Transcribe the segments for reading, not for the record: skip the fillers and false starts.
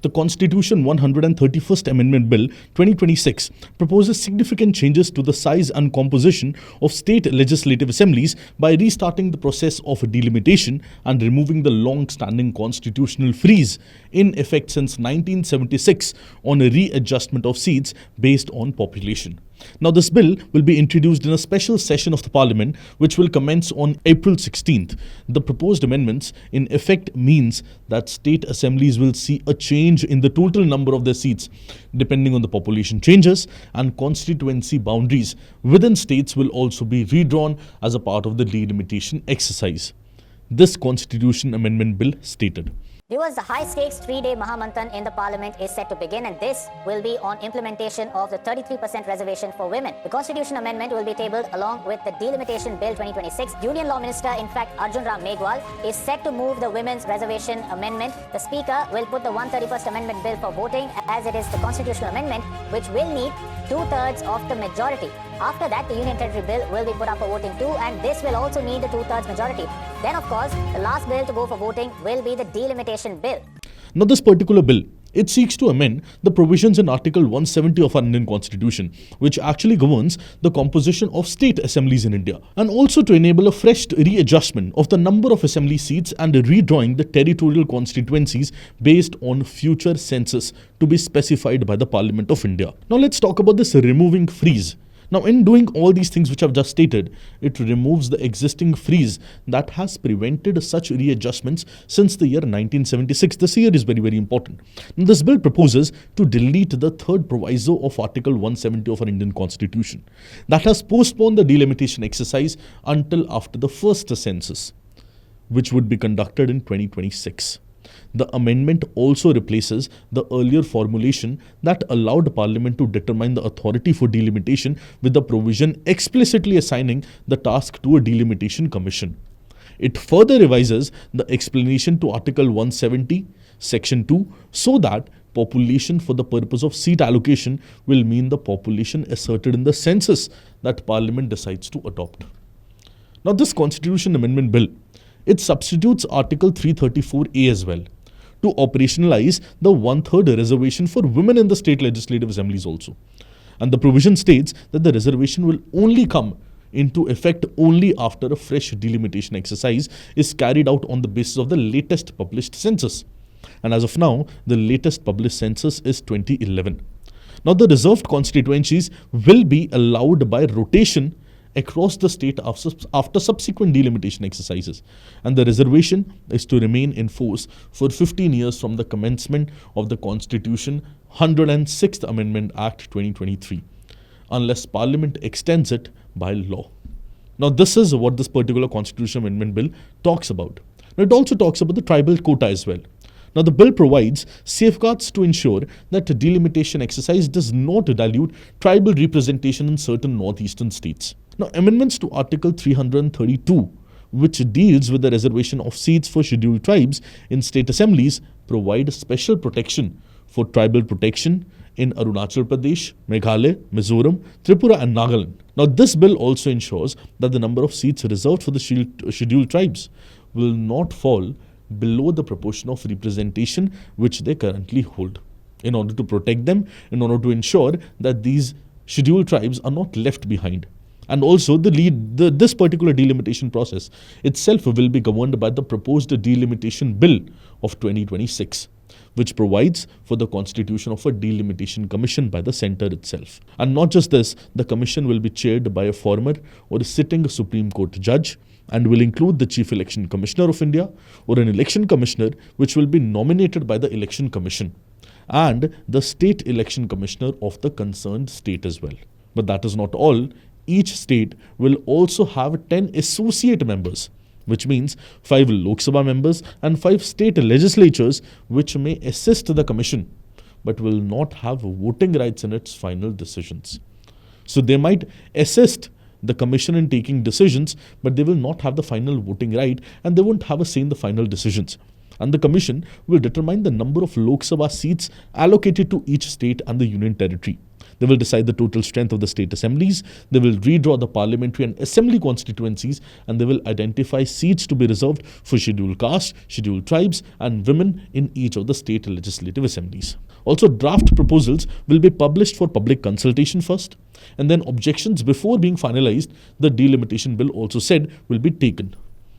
The Constitution 131st Amendment Bill 2026 proposes significant changes to the size and composition of state legislative assemblies by restarting the process of delimitation and removing the long-standing constitutional freeze in effect since 1976 on a readjustment of seats based on population. Now, this bill will be introduced in a special session of the Parliament, which will commence on April 16th. The proposed amendments, in effect, means that state assemblies will see a change in the total number of their seats, depending on the population changes, and constituency boundaries within states will also be redrawn as a part of the delimitation exercise. This Constitution Amendment Bill stated. Viewers, the high-stakes 3-day Mahamanthan in the Parliament is set to begin, and this will be on implementation of the 33% reservation for women. The Constitution Amendment will be tabled along with the Delimitation Bill 2026. Union Law Minister, in fact, Arjun Ram Meghwal, is set to move the Women's Reservation Amendment. The Speaker will put the 131st Amendment Bill for voting, as it is the Constitutional Amendment, which will need 2/3 of the majority. After that, the Union Territory Bill will be put up for voting too, and this will also need the 2/3 majority. Then, of course, the last bill to go for voting will be the Delimitation Bill. Now, this particular bill, it seeks to amend the provisions in Article 170 of our Indian Constitution, which actually governs the composition of state assemblies in India, and also to enable a fresh readjustment of the number of assembly seats and redrawing the territorial constituencies based on future census to be specified by the Parliament of India. Now, let's talk about this removing freeze. Now, in doing all these things which I've just stated, it removes the existing freeze that has prevented such readjustments since the year 1976. This year is very, very important. Now, this bill proposes to delete the third proviso of Article 170 of our Indian Constitution that has postponed the delimitation exercise until after the first census, which would be conducted in 2026. The amendment also replaces the earlier formulation that allowed Parliament to determine the authority for delimitation with the provision explicitly assigning the task to a delimitation commission. It further revises the explanation to Article 170, Section 2, so that population for the purpose of seat allocation will mean the population asserted in the census that Parliament decides to adopt. Now, this Constitution Amendment Bill, it substitutes Article 334A as well, to operationalize the 1/3 reservation for women in the state legislative assemblies also. And the provision states that the reservation will only come into effect only after a fresh delimitation exercise is carried out on the basis of the latest published census. And as of now, the latest published census is 2011. Now, the reserved constituencies will be allowed by rotation across the state after subsequent delimitation exercises, and the reservation is to remain in force for 15 years from the commencement of the Constitution 106th Amendment Act 2023, unless Parliament extends it by law. Now, this is what this particular Constitution Amendment Bill talks about. Now, it also talks about the tribal quota as well. Now, the bill provides safeguards to ensure that the delimitation exercise does not dilute tribal representation in certain northeastern states. Now, amendments to Article 332, which deals with the reservation of seats for scheduled tribes in state assemblies, provide special protection for tribal protection in Arunachal Pradesh, Meghalaya, Mizoram, Tripura and Nagaland. Now, this bill also ensures that the number of seats reserved for the scheduled tribes will not fall below the proportion of representation which they currently hold, in order to protect them, in order to ensure that these scheduled tribes are not left behind. And also, this particular delimitation process itself will be governed by the proposed Delimitation Bill of 2026, which provides for the constitution of a delimitation commission by the centre itself. And not just this, the commission will be chaired by a former or a sitting Supreme Court judge, and will include the Chief Election Commissioner of India or an election commissioner which will be nominated by the Election Commission, and the State Election Commissioner of the concerned state as well. But that is not all. Each state will also have 10 associate members, which means 5 Lok Sabha members and 5 state legislatures which may assist the commission but will not have voting rights in its final decisions. So they might assist the commission in taking decisions, but they will not have the final voting right and they won't have a say in the final decisions. And the commission will determine the number of Lok Sabha seats allocated to each state and the union territory. They will decide the total strength of the state assemblies. They will redraw the parliamentary and assembly constituencies, and they will identify seats to be reserved for scheduled caste, scheduled tribes, and women in each of the state legislative assemblies. Also, draft proposals will be published for public consultation first, and then objections before being finalized, the delimitation bill also said, will be taken.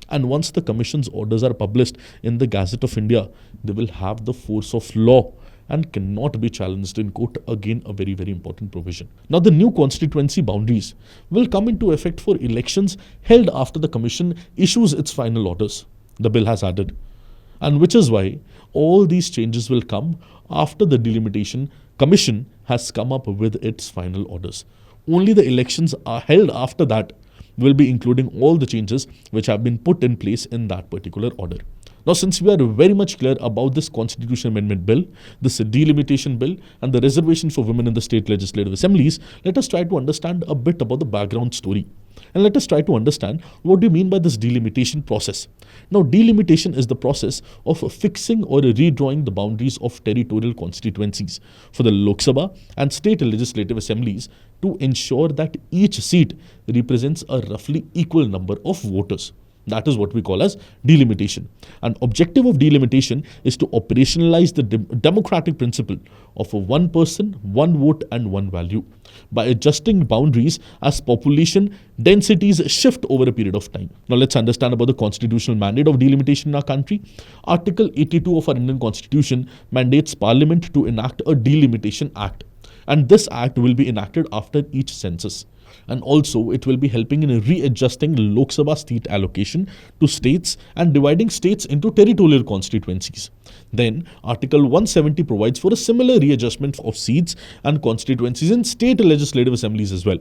And once the Commission's orders are published in the Gazette of India, they will have the force of law and cannot be challenged in court. Again, a very, very important provision. Now, the new constituency boundaries will come into effect for elections held after the Commission issues its final orders, the bill has added. And which is why all these changes will come after the Delimitation Commission has come up with its final orders. Only the elections are held after that will be including all the changes which have been put in place in that particular order. Now, since we are very much clear about this Constitution Amendment Bill, this Delimitation Bill, and the reservation for women in the state legislative assemblies, let us try to understand a bit about the background story. And let us try to understand what do you mean by this delimitation process. Now, delimitation is the process of fixing or redrawing the boundaries of territorial constituencies for the Lok Sabha and state legislative assemblies to ensure that each seat represents a roughly equal number of voters. That is what we call as delimitation. An objective of delimitation is to operationalize the democratic principle of a one person, one vote and one value by adjusting boundaries as population densities shift over a period of time. Now, let's understand about the constitutional mandate of delimitation in our country. Article 82 of our Indian Constitution mandates Parliament to enact a delimitation act, and this act will be enacted after each census. And also, it will be helping in readjusting Lok Sabha seat allocation to states and dividing states into territorial constituencies. Then, Article 170 provides for a similar readjustment of seats and constituencies in state legislative assemblies as well.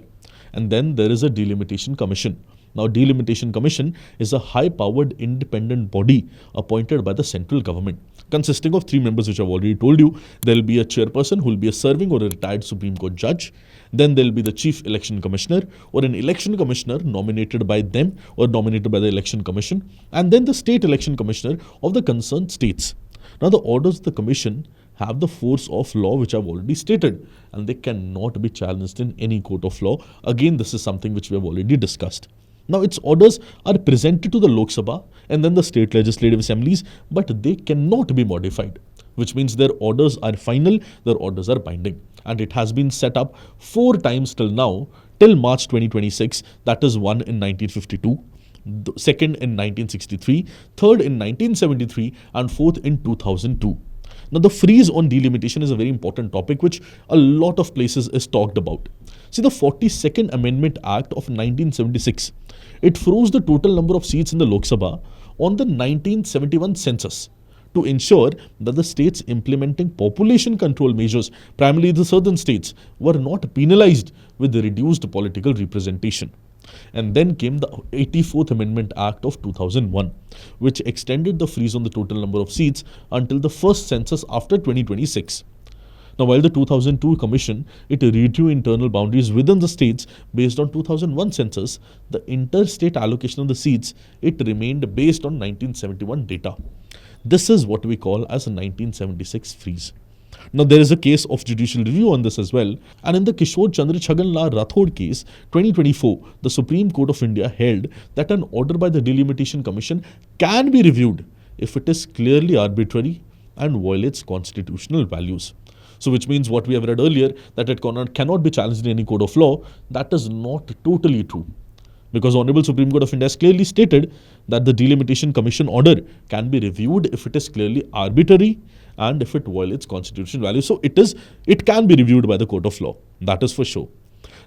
And then there is a Delimitation Commission. Now, Delimitation Commission is a high-powered independent body appointed by the central government, consisting of 3 members, which I've already told you. There will be a chairperson who will be a serving or a retired Supreme Court judge. Then there will be the Chief Election Commissioner or an election commissioner nominated by them or nominated by the Election Commission, and then the State Election Commissioner of the concerned states. Now, the orders of the Commission have the force of law, which I've already stated, and they cannot be challenged in any court of law. Again, this is something which we have already discussed. Now, its orders are presented to the Lok Sabha and then the state legislative assemblies, but they cannot be modified, which means their orders are final, their orders are binding. And it has been set up 4 times till now, till March 2026, that is one in 1952, second in 1963, third in 1973, and fourth in 2002. Now, the freeze on delimitation is a very important topic which a lot of places is talked about. See, the 42nd Amendment Act of 1976, it froze the total number of seats in the Lok Sabha on the 1971 census to ensure that the states implementing population control measures, primarily the southern states, were not penalized with the reduced political representation. And then came the 84th Amendment Act of 2001, which extended the freeze on the total number of seats until the first census after 2026. Now, while the 2002 Commission, it redrew internal boundaries within the states based on 2001 census, the interstate allocation of the seats, it remained based on 1971 data. This is what we call as a 1976 freeze. Now, there is a case of judicial review on this as well. And in the Kishore Chandra Chhagan Lal Rathod case, 2024, the Supreme Court of India held that an order by the Delimitation Commission can be reviewed if it is clearly arbitrary and violates constitutional values. So, which means what we have read earlier, that it cannot be challenged in any court of law, that is not totally true. Because Honorable Supreme Court of India has clearly stated that the Delimitation Commission order can be reviewed if it is clearly arbitrary and if it violates constitutional values. So it can be reviewed by the court of law. That is for sure.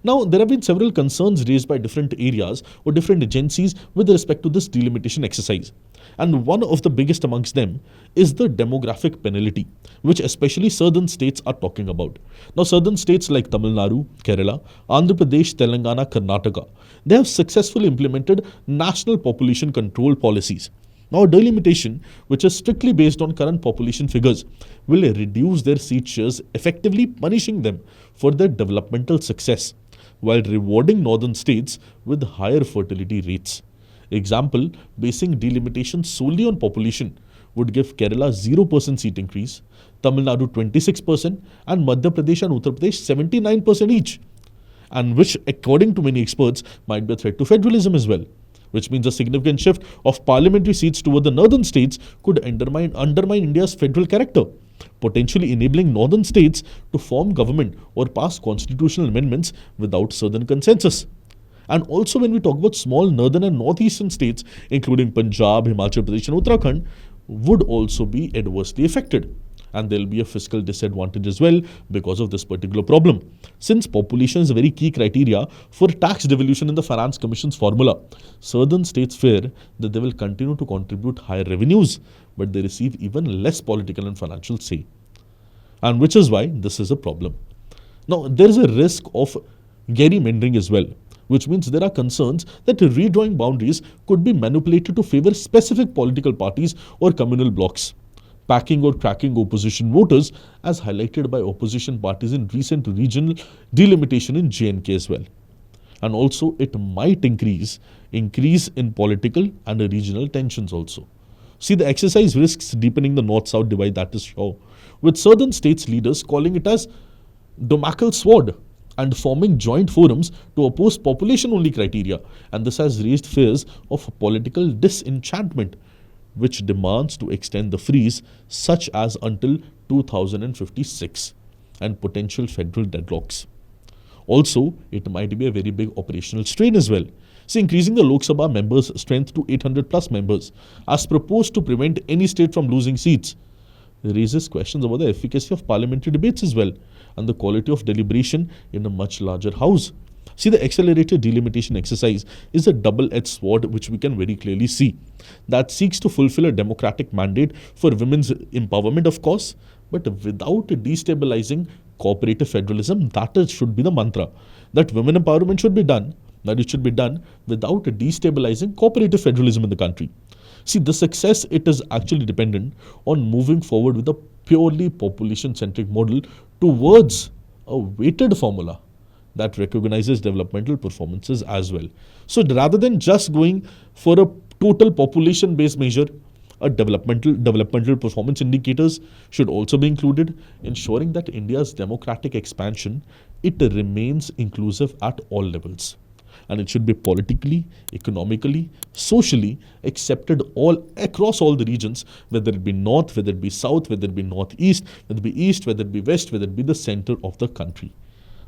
Now, there have been several concerns raised by different areas or different agencies with respect to this delimitation exercise. And one of the biggest amongst them is the demographic penalty, which especially southern states are talking about. Now, southern states like Tamil Nadu, Kerala, Andhra Pradesh, Telangana, Karnataka, they have successfully implemented national population control policies. Now, delimitation, which is strictly based on current population figures, will reduce their seat shares, effectively punishing them for their developmental success, while rewarding northern states with higher fertility rates. Example, basing delimitation solely on population would give Kerala 0% seat increase, Tamil Nadu 26%, and Madhya Pradesh and Uttar Pradesh 79% each. And which, according to many experts, might be a threat to federalism as well. Which means a significant shift of parliamentary seats toward the northern states could undermine India's federal character, potentially enabling northern states to form government or pass constitutional amendments without southern consensus. And also when we talk about small northern and northeastern states, including Punjab, Himachal Pradesh and Uttarakhand, would also be adversely affected. And there will be a fiscal disadvantage as well because of this particular problem. Since population is a very key criteria for tax devolution in the Finance Commission's formula, southern states fear that they will continue to contribute higher revenues, but they receive even less political and financial say. And which is why this is a problem. Now, there is a risk of gerrymandering as well, which means there are concerns that redrawing boundaries could be manipulated to favor specific political parties or communal blocs, packing or cracking opposition voters as highlighted by opposition parties in recent regional delimitation in J&K as well. And also it might increase in political and regional tensions also. See, the exercise risks deepening the north-south divide, that is sure, with southern states leaders calling it as Damocles sword and forming joint forums to oppose population-only criteria. And this has raised fears of political disenchantment, which demands to extend the freeze such as until 2056 and potential federal deadlocks. Also, it might be a very big operational strain as well. See, increasing the Lok Sabha members' strength to 800 plus members as proposed to prevent any state from losing seats raises questions about the efficacy of parliamentary debates as well and the quality of deliberation in a much larger house. See, the accelerated delimitation exercise is a double-edged sword which we can very clearly see that seeks to fulfill a democratic mandate for women's empowerment, of course, but without destabilizing cooperative federalism. That should be the mantra, that women empowerment should be done, that it should be done without destabilizing cooperative federalism in the country. See, the success, it is actually dependent on moving forward with a purely population-centric model towards a weighted formula that recognizes developmental performances as well. So rather than just going for a total population-based measure, a developmental performance indicators should also be included, ensuring that India's democratic expansion, it remains inclusive at all levels. And it should be politically, economically, socially accepted all across all the regions, whether it be north, whether it be south, whether it be northeast, whether it be east, whether it be west, whether it be the center of the country.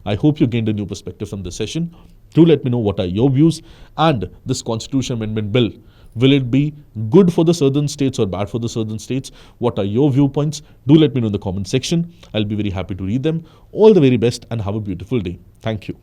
I hope you gained a new perspective from this session. Do let me know what are your views, and this Constitution Amendment Bill, will it be good for the southern states or bad for the southern states? What are your viewpoints? Do let me know in the comment section. I'll be very happy to read them. All the very best and have a beautiful day. Thank you.